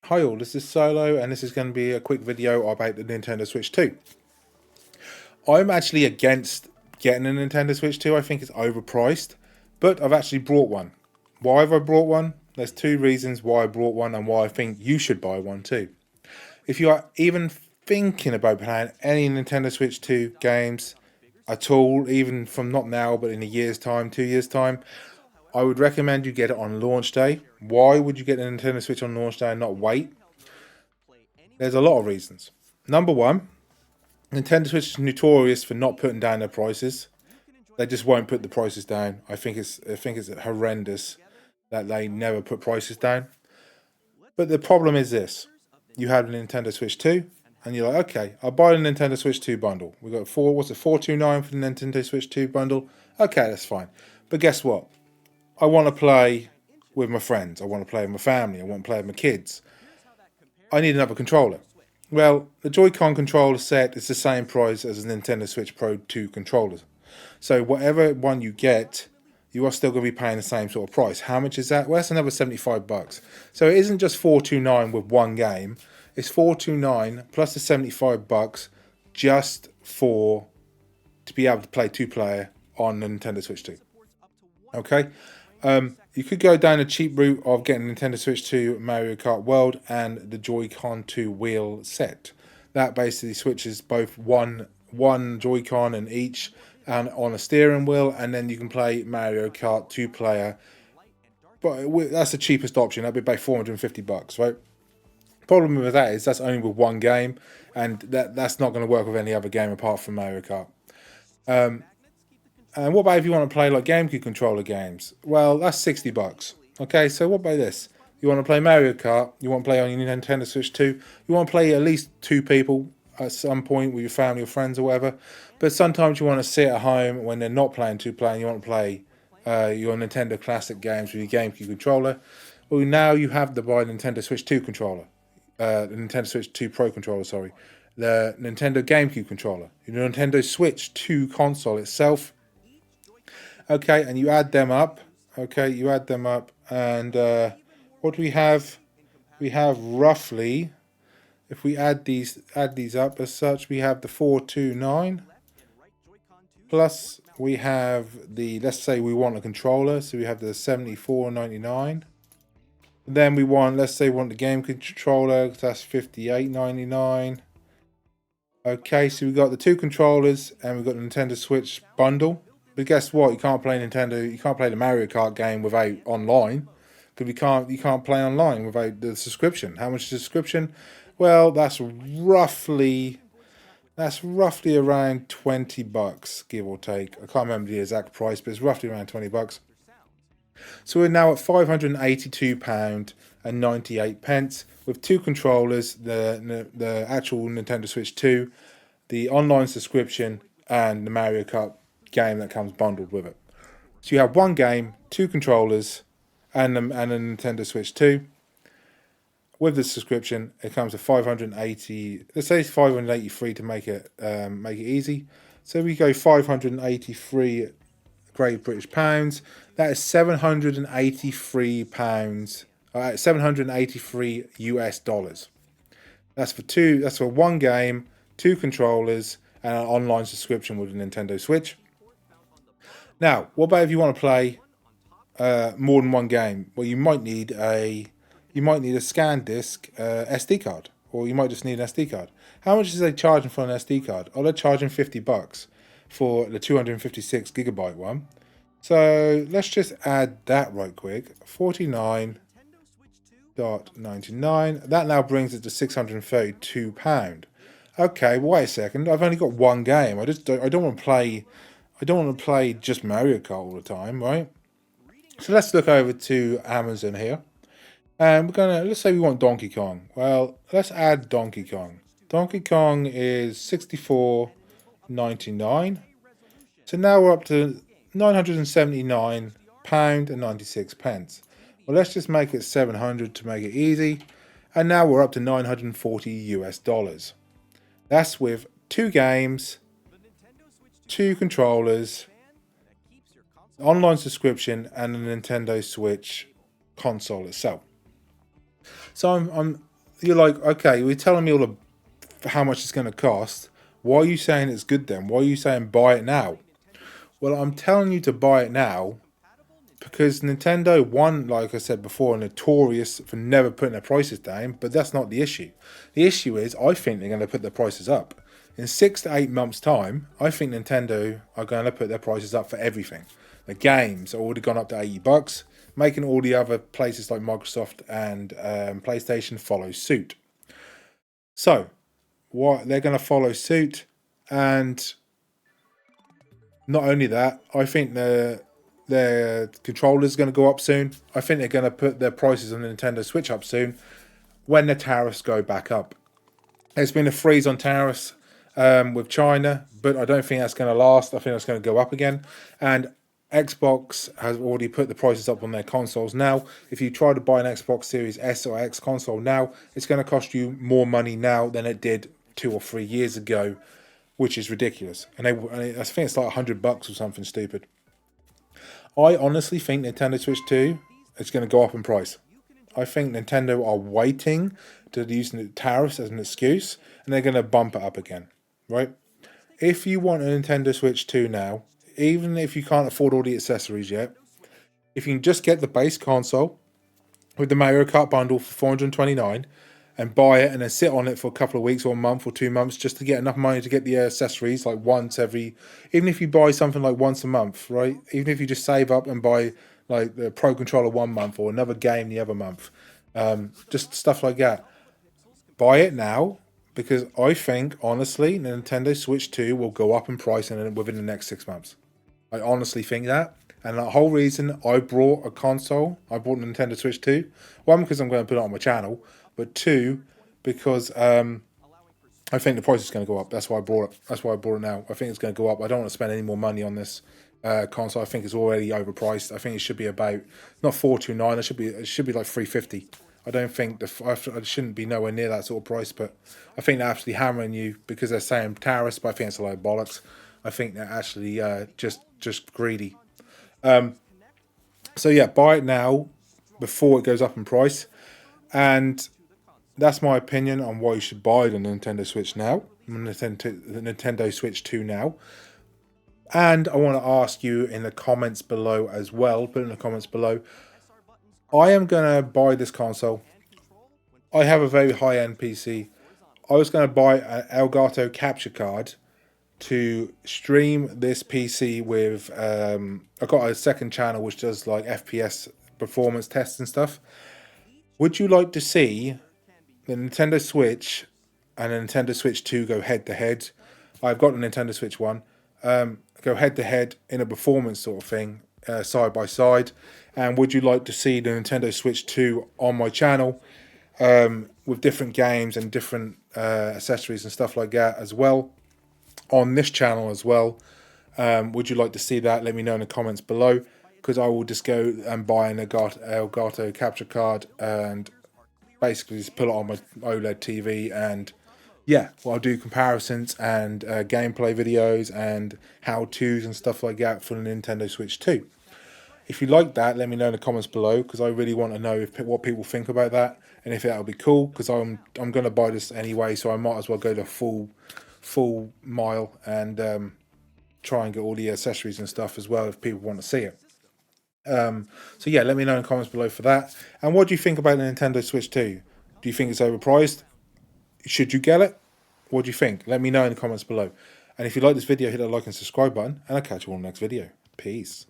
Hi all, this is Solo and this is going to be a quick video about the Nintendo Switch 2. I'm actually against getting a Nintendo Switch 2, I think it's overpriced, but I've actually brought one. Why have I brought one? There's two reasons why I brought one and why I think you should buy one too. If you are even thinking about playing any Nintendo Switch 2 games at all, even from not now but in a year's time, 2 years time, I would recommend you get it on launch day. Why would you get a Nintendo Switch on launch day and not wait? There's a lot of reasons. Number one, Nintendo Switch is notorious for not putting down their prices. They just won't put the prices down. I think it's horrendous that they never put prices down. But the problem is this: you have a Nintendo Switch 2, and you're like, okay, I'll buy the Nintendo Switch 2 bundle. We got $429 for the Nintendo Switch 2 bundle. Okay, that's fine. But guess what? I want to play with my friends. I want to play with my family. I want to play with my kids. I need another controller. Well, the Joy-Con controller set is the same price as a Nintendo Switch Pro 2 controller. So whatever one you get, you are still going to be paying the same sort of price. How much is that? Well, that's another $75. So it isn't just $429 with one game. It's $429 plus the $75 just to be able to play two-player on the Nintendo Switch 2. Okay? You could go down a cheap route of getting Nintendo Switch 2 Mario Kart World and the Joy-Con 2 wheel set. That basically switches both one Joy-Con in each and on a steering wheel, and then you can play Mario Kart 2-player. But that's the cheapest option. That'd be about $450, right? Problem with that is that's only with one game, and that's not going to work with any other game apart from Mario Kart. And what about if you want to play like GameCube controller games? Well, that's $60. Okay, so what about this? You want to play Mario Kart? You want to play on your Nintendo Switch 2? You want to play at least two people at some point with your family or friends or whatever. But sometimes you want to sit at home when they're not playing two-player and you want to play your Nintendo Classic games with your GameCube controller. Well, now you have to buy the Nintendo Switch 2 controller. The Nintendo Switch 2 Pro controller, sorry. The Nintendo GameCube controller. Your Nintendo Switch 2 console itself. Okay, and you add them up. Okay, you add them up, and what do we have? We have roughly, if we add these up as such, we have the 429 plus we have the, let's say we want a controller, so we have the $74.99. Then we want, let's say we want the game controller, that's $58.99. Okay, so we got the two controllers and we've got the Nintendo Switch bundle. But guess what? You can't play the Mario Kart game without online, because you can't play online without the subscription. How much is the subscription? Well, that's roughly around $20, give or take. I can't remember the exact price, but it's roughly around $20. So we're now at £582.98 with two controllers, the actual Nintendo Switch 2, the online subscription, and the Mario Kart game that comes bundled with it. So you have one game, two controllers, and a Nintendo Switch 2. With the subscription, it comes to 580. Let's say it's 583 to make it easy. So we go 583 Great British pounds. That is £783. 783 US dollars. That's for one game, two controllers, and an online subscription with a Nintendo Switch. Now, what about if you want to play more than one game? Well, you might need a scan disc SD card, or you might just need an SD card. How much is they charging for an SD card? Oh, they're charging $50 for the 256 gigabyte one. So let's just add that right quick. $49.99. That now brings it to £632. Okay, well, wait a second. I've only got one game. I don't want to play just Mario Kart all the time, right? So let's look over to Amazon here. And let's say we want Donkey Kong. Well, let's add Donkey Kong. Donkey Kong is £64.99. So now we're up to £979.96. Well, let's just make it 700 to make it easy. And now we're up to $940 US. That's with two games, two controllers, online subscription, and a Nintendo Switch console itself. So you're like, okay, you're telling me all the how much it's going to cost. Why are you saying it's good then? Why are you saying buy it now? Well, I'm telling you to buy it now because Nintendo, one, like I said before, are notorious for never putting their prices down, but that's not the issue. The issue is, I think they're going to put their prices up. In 6 to 8 months' time, I think Nintendo are going to put their prices up for everything. The games are already gone up to $80, making all the other places like Microsoft and PlayStation follow suit. So, what they're going to follow suit, and not only that, I think their controllers going to go up soon. I think they're going to put their prices on the Nintendo Switch up soon when the tariffs go back up. There's been a freeze on tariffs with China, but I don't think that's going to last. I think that's going to go up again. And Xbox has already put the prices up on their consoles now. If you try to buy an Xbox Series S or X console now, it's going to cost you more money now than it did 2 or 3 years ago, which is ridiculous. And I think it's like $100 or something stupid. I honestly think Nintendo Switch 2 is going to go up in price. I think Nintendo are waiting to use the tariffs as an excuse, and they're going to bump it up again, right? If you want a Nintendo Switch 2 now, even if you can't afford all the accessories yet, if you can just get the base console with the Mario Kart bundle for $429 and buy it and then sit on it for a couple of weeks or a month or 2 months just to get enough money to get the accessories like once every, even if you buy something like once a month, right? Even if you just save up and buy like the Pro Controller 1 month or another game the other month, just stuff like that. Buy it now because I think honestly Nintendo Switch 2 will go up in price within the next 6 months. I honestly think that. And the whole reason I brought a console, I bought a Nintendo Switch 2, one, because I'm going to put it on my channel, but two, because I think the price is going to go up. That's why I brought it. That's why I brought it now. I think it's going to go up. I don't want to spend any more money on this console. I think it's already overpriced. I think it should be about not 429. It should be like 350. I don't think I shouldn't be nowhere near that sort of price. But I think they're actually hammering you because they're saying tariffs. But I think it's a lot of bollocks. I think they're actually just greedy. So yeah, buy it now before it goes up in price. And that's my opinion on why you should buy the Nintendo Switch now, the Nintendo Switch 2 now. And I want to ask you in the comments below as well, put in the comments below, I am going to buy this console. I have a very high-end PC. I was going to buy an Elgato capture card to stream this PC with, I've got a second channel which does like FPS performance tests and stuff. Would you like to see the Nintendo Switch and the Nintendo Switch 2 go head to head? I've got the Nintendo Switch 1. Go head to head in a performance sort of thing, side by side. And would you like to see the Nintendo Switch 2 on my channel with different games and different accessories and stuff like that as well? On this channel as well. Would you like to see that? Let me know in the comments below, because I will just go and buy an Elgato capture card and basically just put it on my OLED TV, and yeah, well, I'll do comparisons and gameplay videos and how-tos and stuff like that for the Nintendo Switch 2. If you like that, let me know in the comments below, because I really want to know what people think about that and if that'll be cool, because I'm going to buy this anyway, so I might as well go the full mile and try and get all the accessories and stuff as well if people want to see it. So yeah, let me know in the comments below for that. And what do you think about the Nintendo Switch 2? Do you think it's overpriced? Should you get it? What do you think? Let me know in the comments below. And if you like this video, hit that like and subscribe button, and I'll catch you all in the next video. Peace.